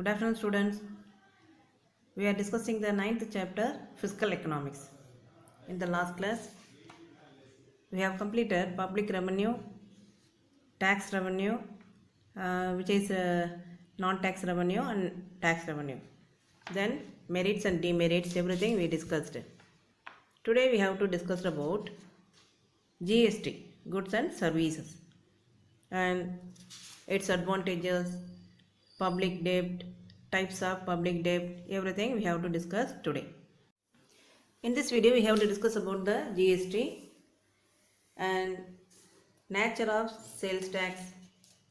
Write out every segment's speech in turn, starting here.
Good afternoon, students. We are discussing the ninth chapter, Fiscal Economics. In the last class, we have completed public revenue, tax revenue, which is non-tax revenue and tax revenue. Then merits and demerits, everything we discussed. Today we have to discuss about GST, goods and services, and its advantages, public debt, types of public debt, everything we have to discuss today. In this video we have to discuss about the GST and nature of sales tax,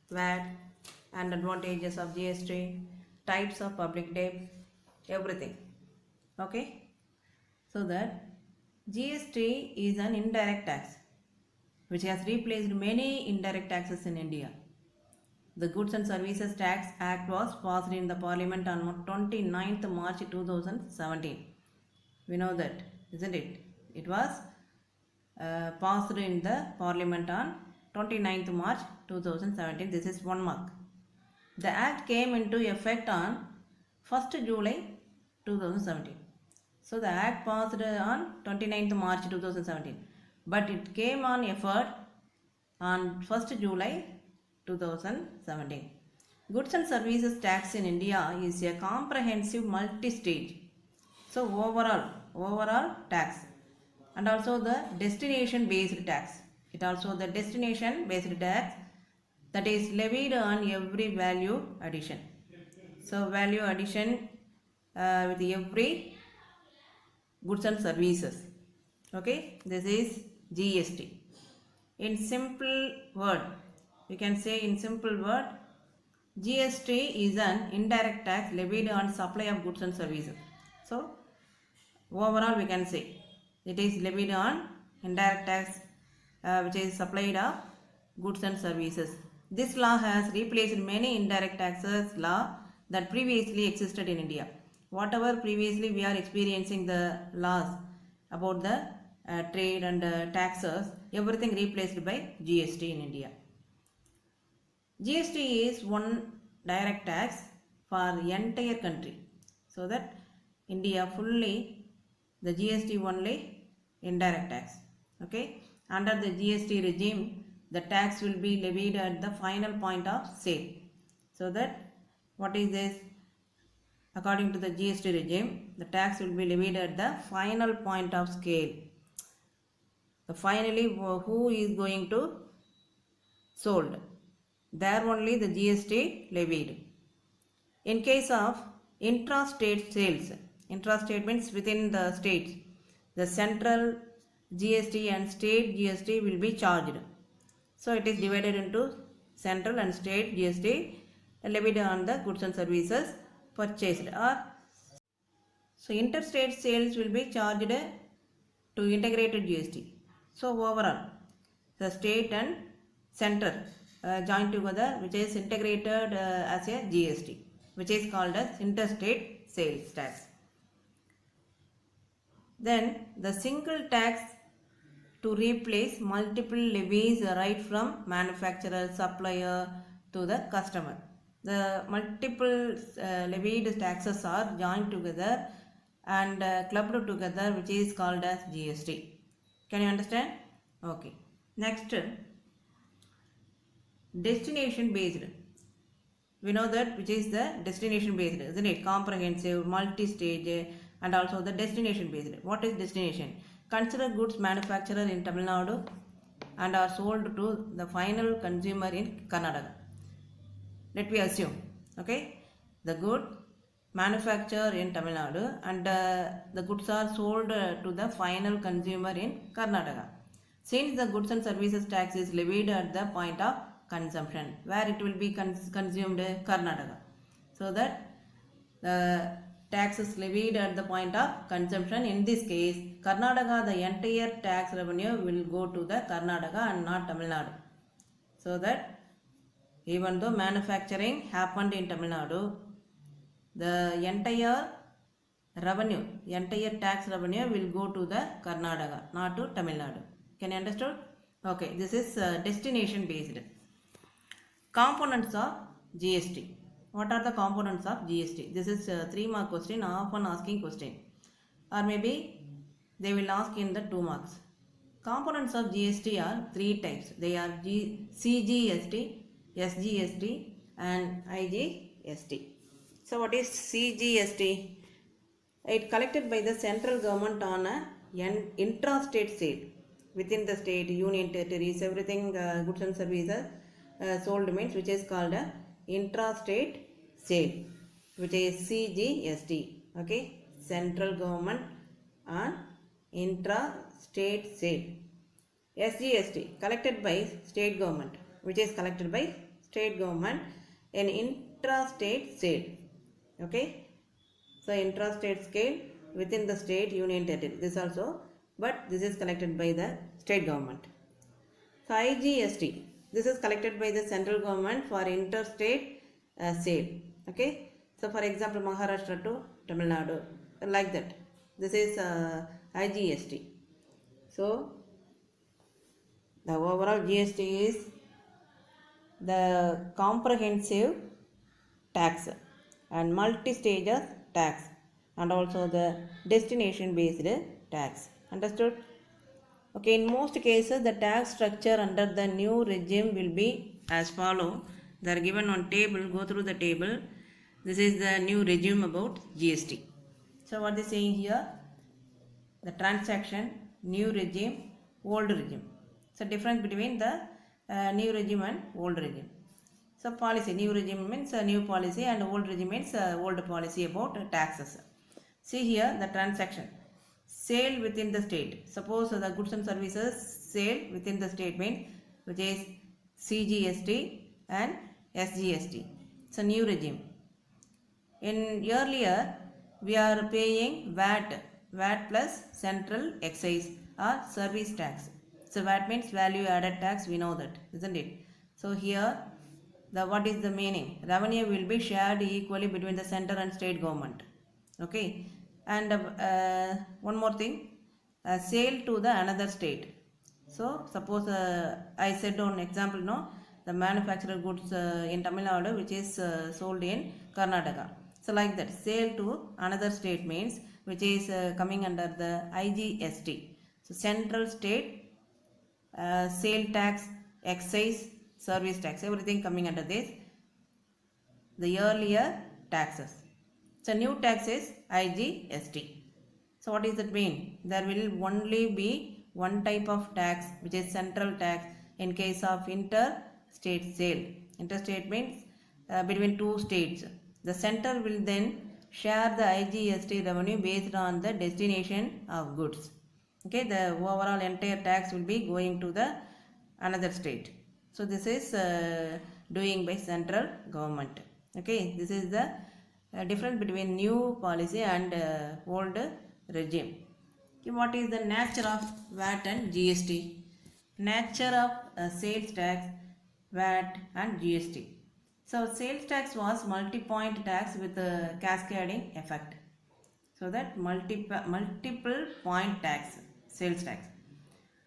VAT and advantages of GST, types of public debt, everything. Okay, so that GST is an indirect tax which has replaced many indirect taxes in India. The Goods and Services Tax Act was passed in the Parliament on 29th March 2017. We know that, isn't it? It was passed in the Parliament on 29th March 2017. This is 1 mark. The Act came into effect on 1st July 2017. So the Act passed on 29th March 2017. But it came on effect on 1st July 2017. Goods and Services Tax in India is a comprehensive multi-stage. So overall tax, and also the destination based tax. It also the destination based tax that is levied on every value addition. So value addition with every goods and services. Okay, this is GST. In simple word, we can say in simple word, GST is an indirect tax levied on supply of goods and services. So overall we can say it is levied on indirect tax which is supplied of goods and services. This law has replaced many indirect taxes law that previously existed in India. Whatever previously we are experiencing the laws about the trade and taxes, everything replaced by GST in India. GST is one direct tax for the entire country. So that India fully, the GST only indirect tax. Okay. Under the GST regime, the tax will be levied at the final point of sale. So that what is this? According to the GST regime, the tax will be levied at the final point of scale. So finally, who is going to sold? There only the GST levied. In case of intra-state sales, intra-state means within the states, the central GST and state GST will be charged. So it is divided into central and state GST levied on the goods and services purchased. Or so interstate sales will be charged to integrated GST. So overall, the state and center joined together, which is integrated as a GST, which is called as interstate sales tax. Then the single tax to replace multiple levies right from manufacturer, supplier to the customer. The multiple levied taxes are joined together and clubbed together, which is called as GST. Can you understand? Okay. Next, destination based. We know that which is the destination based, isn't it? Comprehensive, multi-stage, and also the destination based. What is destination? Consider goods manufactured in Tamil Nadu and are sold to the final consumer in Karnataka. Let me assume, okay, the good manufactured in Tamil Nadu and the goods are sold to the final consumer in Karnataka. Since the goods and services tax is levied at the point of consumption, where it will be consumed Karnataka. So that the tax is levied at the point of consumption. In this case, Karnataka, the entire tax revenue will go to the Karnataka and not Tamil Nadu. So that even though manufacturing happened in Tamil Nadu, the entire revenue, entire tax revenue will go to the Karnataka, not to Tamil Nadu. Can you understand? Okay, this is destination based. Components of GST. What are the components of GST? This is a 3-mark question, often asking question. Or maybe they will ask in the 2 marks. Components of GST are 3 types. They are CGST, SGST and IGST. So what is CGST? It collected by the central government on an intra-state sale. Within the state, union territories, everything goods and services sold means, which is called a intra-state sale, which is CGST. Okay, central government on intra-state sale. SGST collected by state government, which is collected by state government in intra-state sale. Okay, so intra-state scale within the state union territory. This also, but this is collected by the state government. So IGST, this is collected by the central government for interstate sale. Okay, so for example Maharashtra to Tamil Nadu, like that. This is IGST. So the overall GST is the comprehensive tax and multi-stages tax and also the destination based tax. Understood? Okay, in most cases the tax structure under the new regime will be as follow. They are given on table. Go through the table. This is the new regime about GST. So what they saying here? The transaction, new regime, old regime. So difference between the new regime and old regime. So policy, new regime means new policy and old regime means old policy about taxes. See here the transaction. Sale within the state. Suppose the goods and services sale within the state means, which is CGST and SGST. It's a new regime. In earlier we are paying VAT plus central excise or service tax. So VAT means value added tax, we know that, isn't it? So here what is the meaning? Revenue will be shared equally between the center and state government. Okay, and one more thing, sale to the another state. So suppose I said on example, no, the manufactured goods in Tamil Nadu which is sold in Karnataka. So like that, sale to another state means, which is coming under the IGST. So central state sale tax, excise, service tax, everything coming under this, the earlier taxes. So new tax is IGST. So what does that mean? There will only be one type of tax, which is central tax in case of interstate sale. Interstate means between two states. The center will then share the IGST revenue based on the destination of goods. Okay, the overall entire tax will be going to the another state. So this is doing by central government. Okay, this is the difference between new policy and old regime. Okay, what is the nature of VAT and GST? Nature of sales tax, VAT and GST. So sales tax was multi-point tax with a cascading effect. So that multiple point tax, sales tax.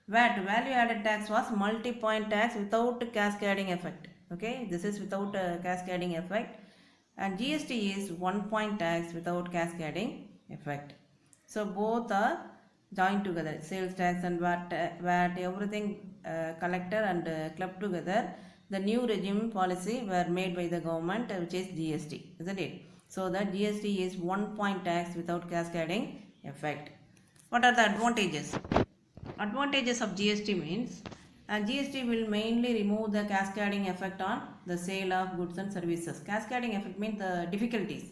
VAT, value added tax, was multi-point tax without cascading effect. Okay, this is without cascading effect. And GST is one point tax without cascading effect. So both are joined together, sales tax and VAT everything collected and clubbed together. The new regime policy were made by the government, which is GST, isn't it? So that GST is one point tax without cascading effect. What are the advantages? Advantages of GST means, GST will mainly remove the cascading effect on the sale of goods and services. Cascading effect means the difficulties.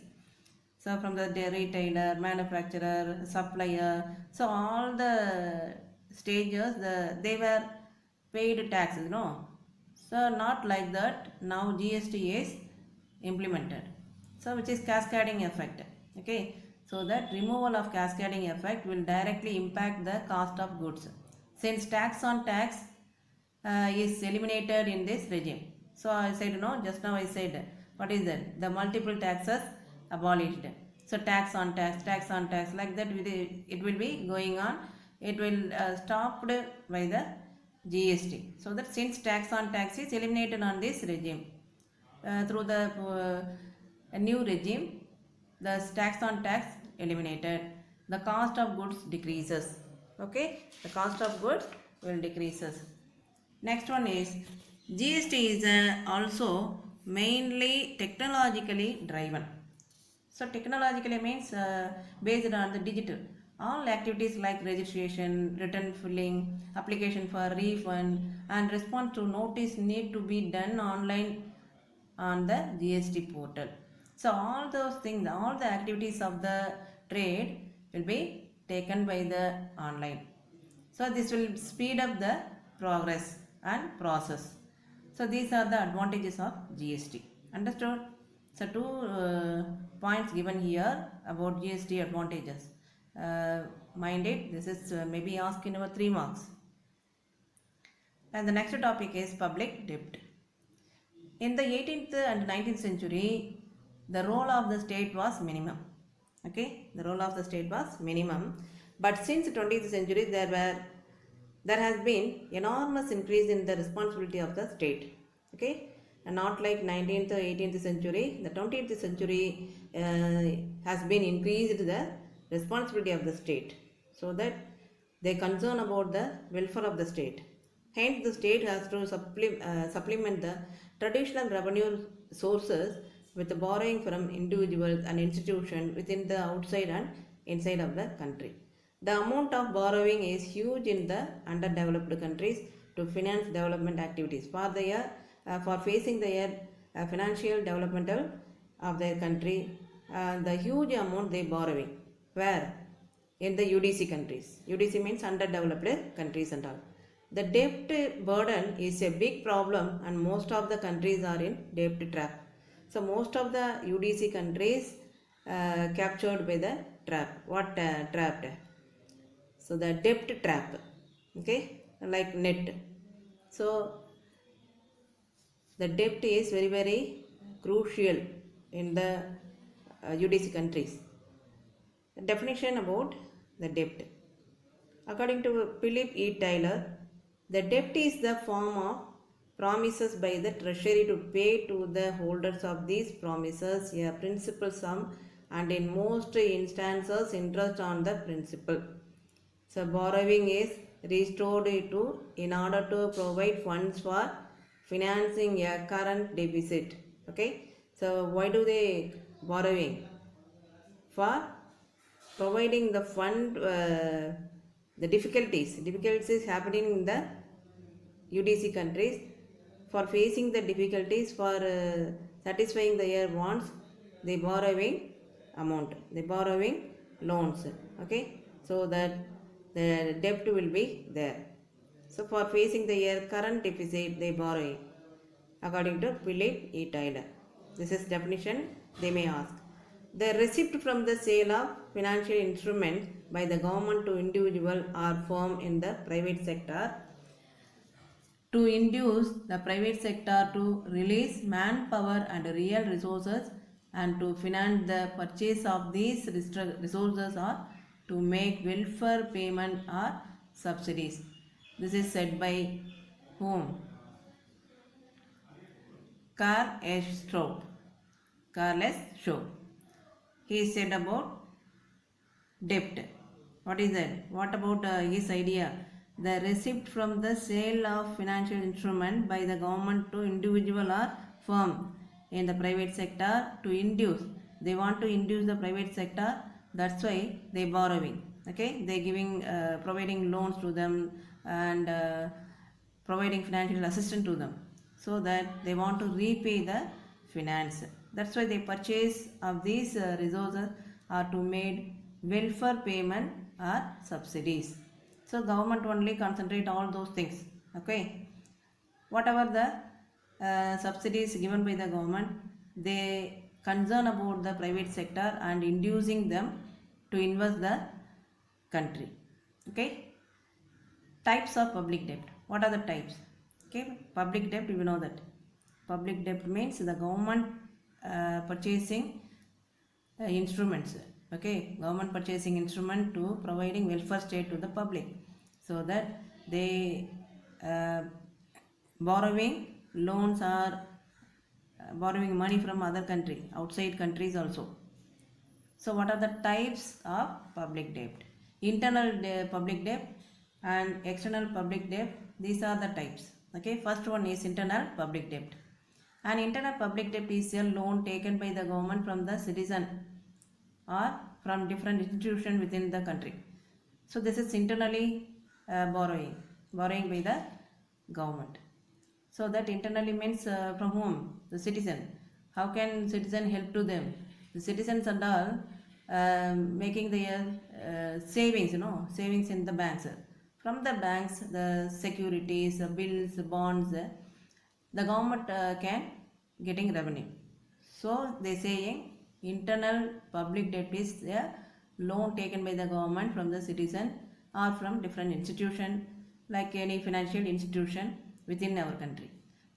So from the retailer, manufacturer, supplier, so all the stages they were paid taxes, no? So not like that. Now GST is implemented. So which is cascading effect. Okay. So that removal of cascading effect will directly impact the cost of goods. Since tax on tax is eliminated in this regime. So I said, no, just now I said, what is that? The multiple taxes abolished. So tax on tax, like that it will be going on. It will stopped by the GST. So that since tax on tax is eliminated on this regime through the a new regime, the tax on tax eliminated, the cost of goods decreases. Okay, the cost of goods will decreases. Next one is GST is also mainly technologically driven. So technologically means based on the digital. All activities like registration, return filling, application for refund and response to notice need to be done online on the GST portal. So all those things, all the activities of the trade will be taken by the online. So this will speed up the progress and process. So these are the advantages of GST. Understood? So two points given here about GST advantages. Mind it, this is maybe asked in our 3 marks. And the next topic is public debt. In the 18th and 19th century, the role of the state was minimum. Okay, the role of the state was minimum. But since 20th century, there has been enormous increase in the responsibility of the state. Okay, and not like 19th or 18th century, the 20th century has been increased the responsibility of the state, so that they concern about the welfare of the state. Hence, the state has to supplement the traditional revenue sources with borrowing from individuals and institutions within the outside and inside of the country. The amount of borrowing is huge in the underdeveloped countries to finance development activities for facing their financial developmental of their country. The huge amount they borrowing where in the UDC countries. UDC means underdeveloped countries and all. The debt burden is a big problem and most of the countries are in debt trap. So most of the UDC countries captured by the trap. What trapped? So the debt trap. Okay, like net. So the debt is very crucial in the UDC countries. The definition about the debt. According to Philip E. Taylor, the debt is the form of promises by the treasury to pay to the holders of these promises a principal sum and in most instances interest on the principal. So borrowing is restored to in order to provide funds for financing a current deficit. Okay, so why do they borrowing? For providing the fund, the difficulties happening in the UDC countries. For facing the difficulties, for satisfying their wants, they borrowing amount, they borrowing loans. Okay, so that the debt will be there. So for facing their current deficit, they borrowing. According to Philip E. Taylor, this is definition they may ask. The receipt from the sale of financial instruments by the government to individual or firm in the private sector to induce the private sector to release manpower and real resources and to finance the purchase of these resources or to make welfare payment or subsidies. This is said by whom? Carl S. Schwab. Carl S. Schwab. He said about debt. What is that? What about his idea? The receipt from the sale of financial instrument by the government to individual or firm in the private sector to induce. They want to induce the private sector. That's why they borrowing. Okay, they giving providing loans to them and providing financial assistance to them, so that they want to repay the finance. That's why they purchase of these resources are to make welfare payment or subsidies. So government only concentrate all those things. Okay, whatever the subsidies given by the government, they concern about the private sector and inducing them to invest the country. Okay, types of public debt. What are the types? Okay, public debt, you know that public debt means the government purchasing instruments. Okay, government purchasing instrument to providing welfare state to the public, so that they borrowing loans or borrowing money from other country, outside countries also. So what are the types of public debt? Public debt and external public debt. These are the types. Okay, first one is internal public debt. An internal public debt is a loan taken by the government from the citizen or from different institutions within the country. So this is internally borrowing by the government. So that internally means from whom? The citizen. How can citizen help to them? The citizens and all making their savings, savings in the banks. From the banks, the securities, bills, bonds, the government can getting revenue. So they saying internal public debt is a loan taken by the government from the citizen or from different institution like any financial institution within our country.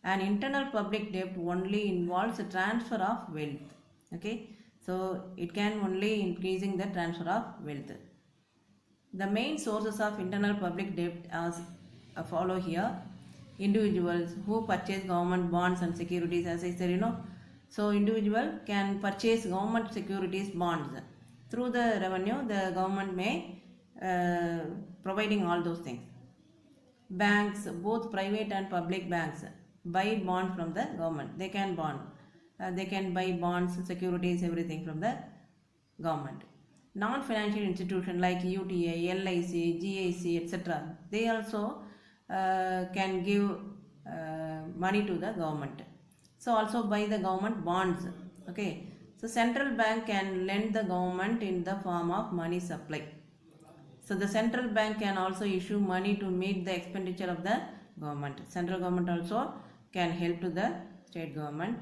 And internal public debt only involves the transfer of wealth. Okay, so it can only increasing the transfer of wealth. The main sources of internal public debt as follow here. Individuals who purchase government bonds and securities, as I said, so individual can purchase government securities bonds. Through the revenue, the government may providing all those things. Banks, both private and public banks, buy bond from the government. They can buy bonds, securities, everything from the government. Non-financial institution like UTA, LIC, GIC, etc. They also can give money to the government. So also buy the government bonds. Okay. So central bank can lend the government in the form of money supply. So the central bank can also issue money to meet the expenditure of the government. Central government also can help to the state government.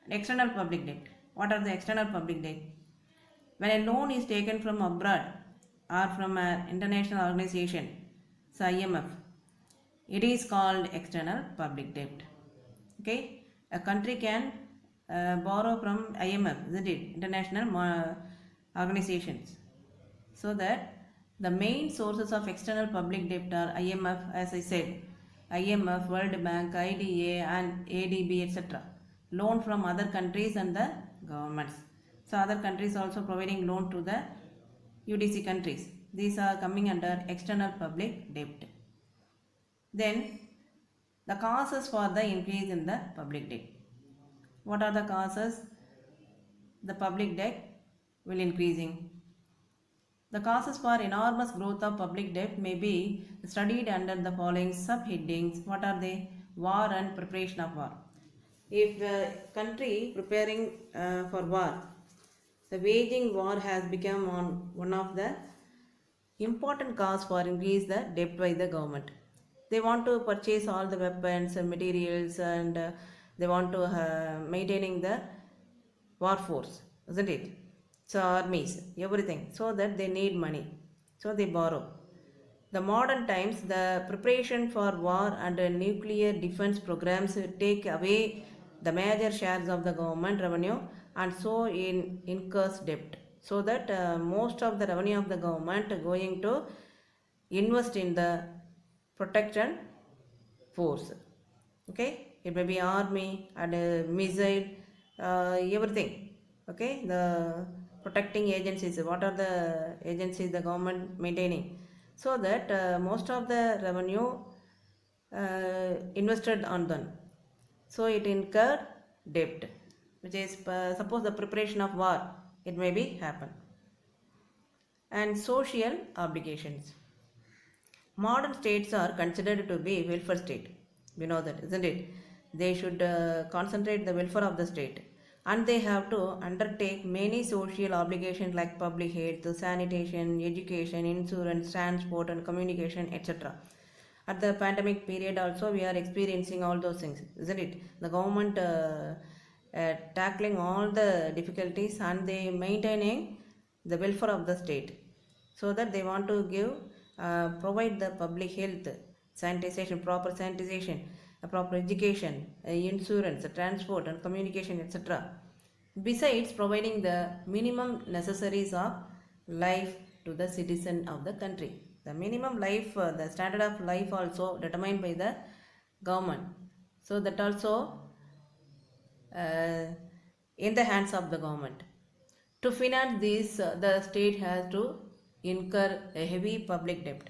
External public debt. What are the external public debt? When a loan is taken from abroad or from an international organization, so IMF, it is called external public debt. Okay, a country can borrow from IMF, isn't it? International organizations. So that the main sources of external public debt are IMF, as I said, IMF, World Bank, IDA and ADB, etc. Loan from other countries and the governments. So other countries also providing loan to the UDC countries. These are coming under external public debt. Then the causes for the increase in the public debt. What are the causes? The public debt will increasing. The causes for enormous growth of public debt may be studied under the following subheadings. What are they? War and preparation of war. If a country preparing for war, the waging war has become one of the important cause for increase the debt by the government. They want to purchase all the weapons and materials and they want to maintaining the war force, isn't it? So armies, everything, so that they need money, so they borrow. The modern times, the preparation for war and nuclear defense programs take away the major shares of the government revenue and so incurs debt. So that most of the revenue of the government going to invest in the protection force. Okay, it may be army and missile, everything. Okay, the protecting agencies. What are the agencies the government maintaining? So that most of the revenue invested on them. So it incurred debt, which is suppose the preparation of war, it may be happen. And social obligations. Modern states are considered to be welfare state. We know that, isn't it? They should concentrate the welfare of the state. And they have to undertake many social obligations like public health, sanitation, education, insurance, transport and communication, etc. At the pandemic period also we are experiencing all those things, isn't it? The government tackling all the difficulties and they maintaining the welfare of the state. So that they want to give, provide the public health, sanitation, proper sanitation, proper education, insurance, transport and communication, etc. Besides providing the minimum necessaries of life to the citizen of the country. The minimum life, the standard of life also determined by the government. So that also in the hands of the government. To finance this, the state has to incur a heavy public debt.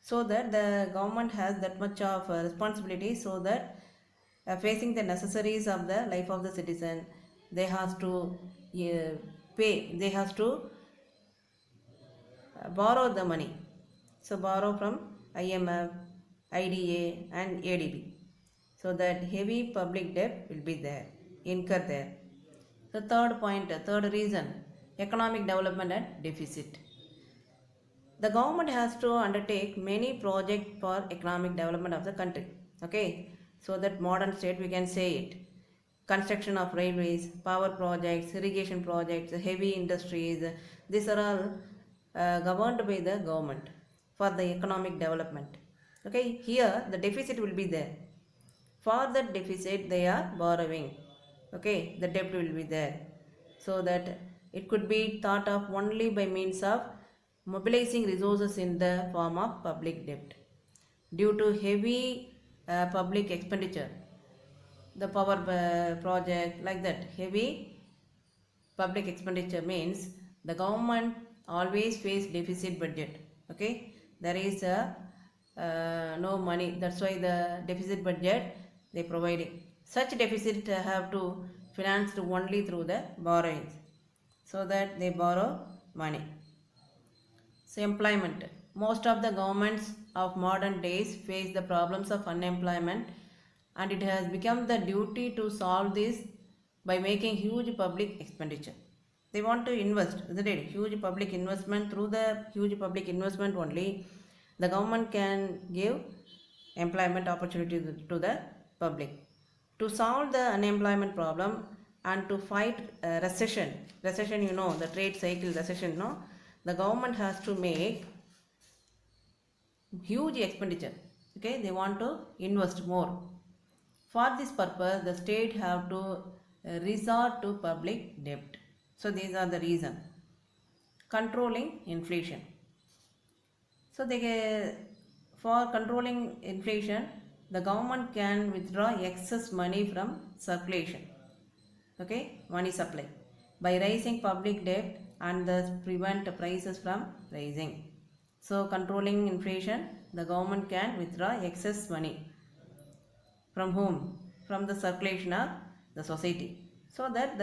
So that the government has that much of responsibility, so that facing the necessaries of the life of the citizen, they have to pay, they have to borrow the money. So borrow from IMF, IDA and ADB. So that heavy public debt will be there, incur there. The third point, third reason, economic development and deficit. The government has to undertake many projects for economic development of the country. Okay, so that modern state we can say it. Construction of railways, power projects, irrigation projects, heavy industries, these are all governed by the government for the economic development. Okay, here the deficit will be there. For that deficit they are borrowing. Okay, the debt will be there. So that it could be thought of only by means of mobilizing resources in the form of public debt. Due to heavy public expenditure, the power project, like that, heavy public expenditure means the government always face deficit budget. Okay, there is a no money, that's why the deficit budget they providing. Such deficit have to financed only through the borrowings, so that they borrow money. So employment. Most of the governments of modern days face the problems of unemployment, and it has become the duty to solve this by making huge public expenditure. They want to invest, isn't it? Huge public investment. Through the huge public investment only, the government can give employment opportunity to the public. To solve the unemployment problem and to fight recession, you know, the trade cycle recession, no, the government has to make huge expenditure. Okay, they want to invest more. For this purpose, the state have to resort to public debt. So these are the reason. Controlling inflation. So for controlling inflation, the government can withdraw excess money from circulation. Okay, money supply, by raising public debt and thus prevent prices from rising. So controlling inflation, the government can withdraw excess money. From whom? From the circulation of the society. So that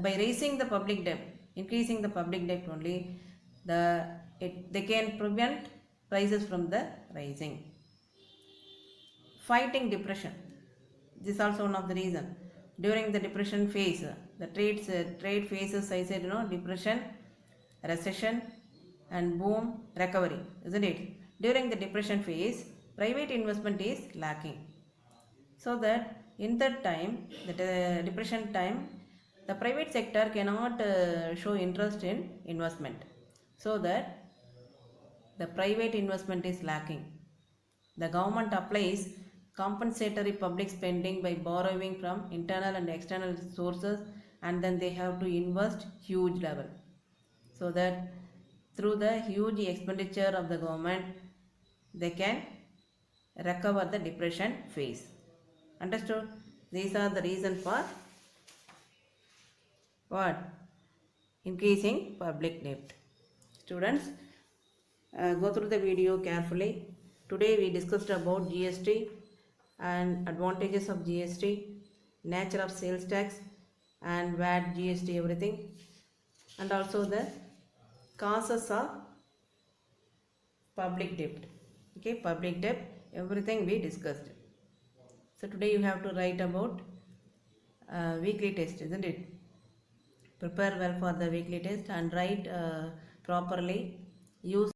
by raising the public debt, increasing the public debt only, they can prevent prices from the rising. Fighting depression. This is also one of the reason. During the depression phase, the trade phases, I said, depression, recession and boom, recovery, isn't it? During the depression phase, private investment is lacking. So that in that time, the depression time, the private sector cannot show interest in investment. So that the private investment is lacking. The government applies compensatory public spending by borrowing from internal and external sources, and then they have to invest huge level, so that through the huge expenditure of the government they can recover the depression phase. Understood? These are the reason for what? Increasing public debt. Students, go through the video carefully. Today we discussed about GST and advantages of GST, nature of sales tax and VAT, GST, everything, and also the causes of public debt. Okay, public debt, everything we discussed. So today you have to write about weekly test, isn't it? Prepare well for the weekly test and write properly. Use